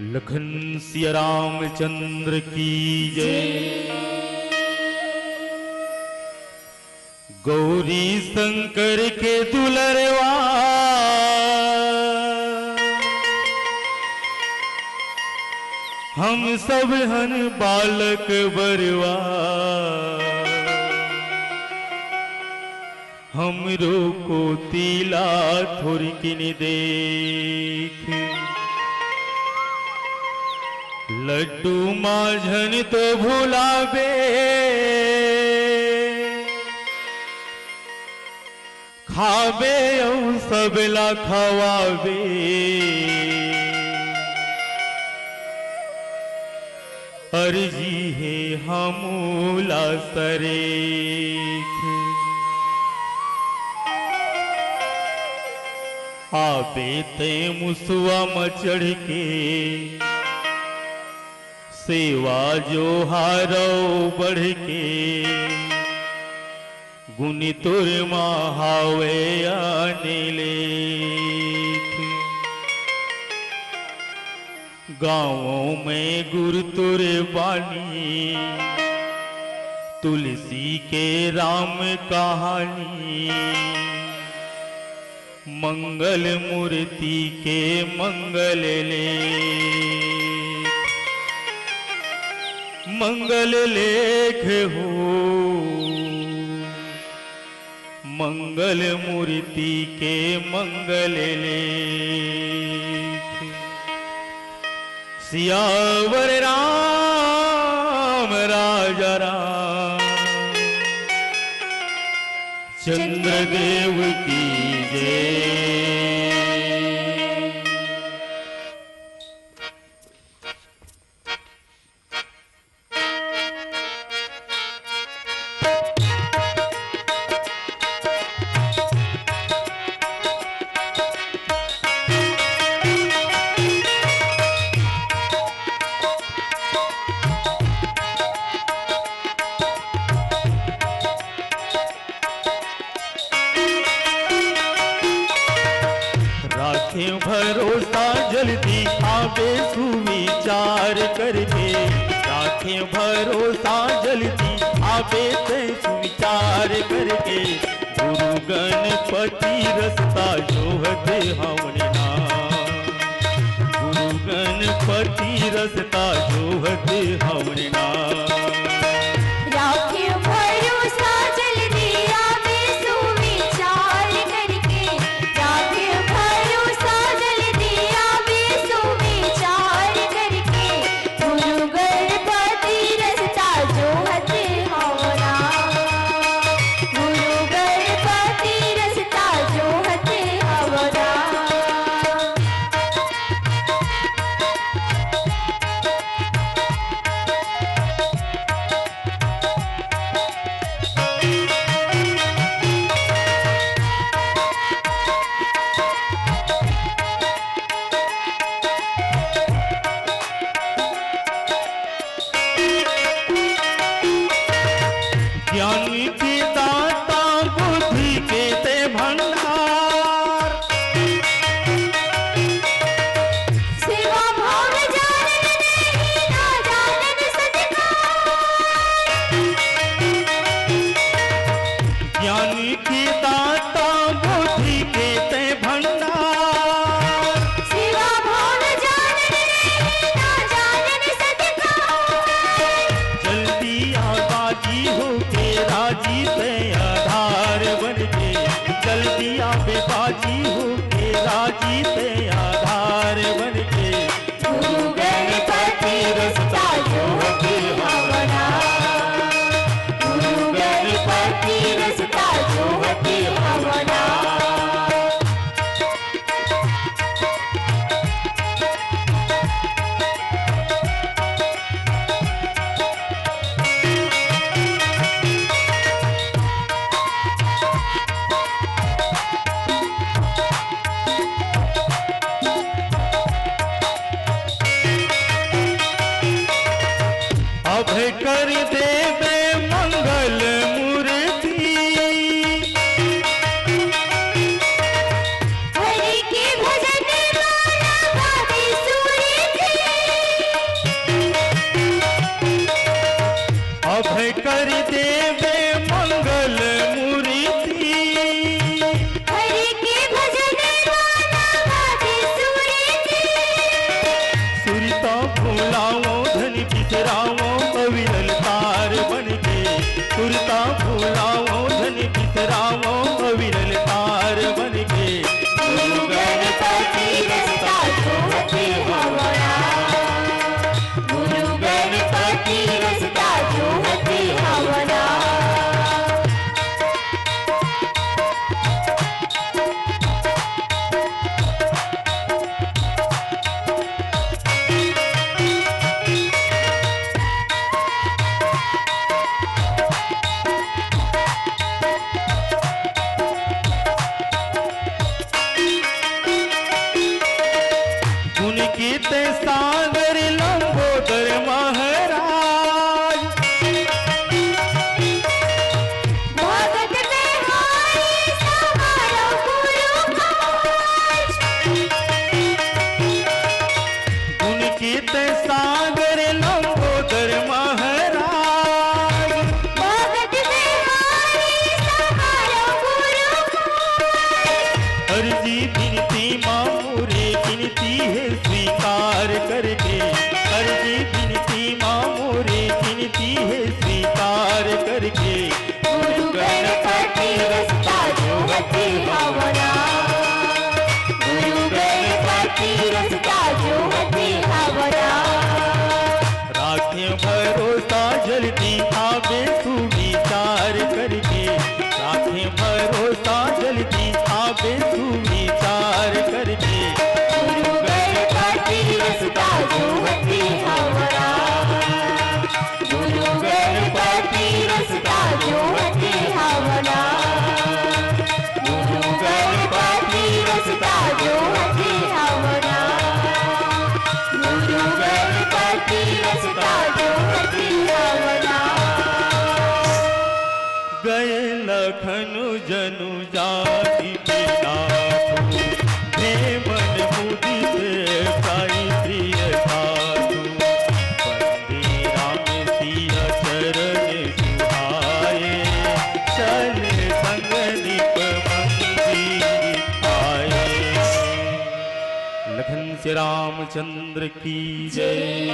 लखन सिया रामचंद्र की जय। गौरी शंकर के दुलरवा हम सब हन बालक बरवा, हमरो को तीला थोरकिन देख। लड्डू माझन तो भुलावे, खावे औ सबला खवावे। अर्जी है हमूला सरेख, आबे ते मुसवा मचढ़ के सेवा जो हारो बढ़ के। गुनी तुर महावे अनिलेख, गाँवों में गुरु तुर बानी, तुलसी के राम कहानी। मंगल मूर्ति के मंगल लेख, मंगल लेख हो मंगल मूर्ति के मंगल लेख। सियावर राम राजा राम चंद्रदेव की जय। भरोसा जल्दी आवे सुविचार करके, राखें भरोसा जल्दी आवे ते सुविचार करके। गुरु गणपति रस्ता जोहत हमने नाम, गुरु गणपति रस्ता जोहत हमने नाम। लखन से रामचंद्र की जय।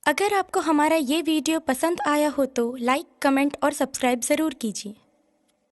अगर आपको हमारा ये वीडियो पसंद आया हो तो लाइक, कमेंट और सब्सक्राइब ज़रूर कीजिए।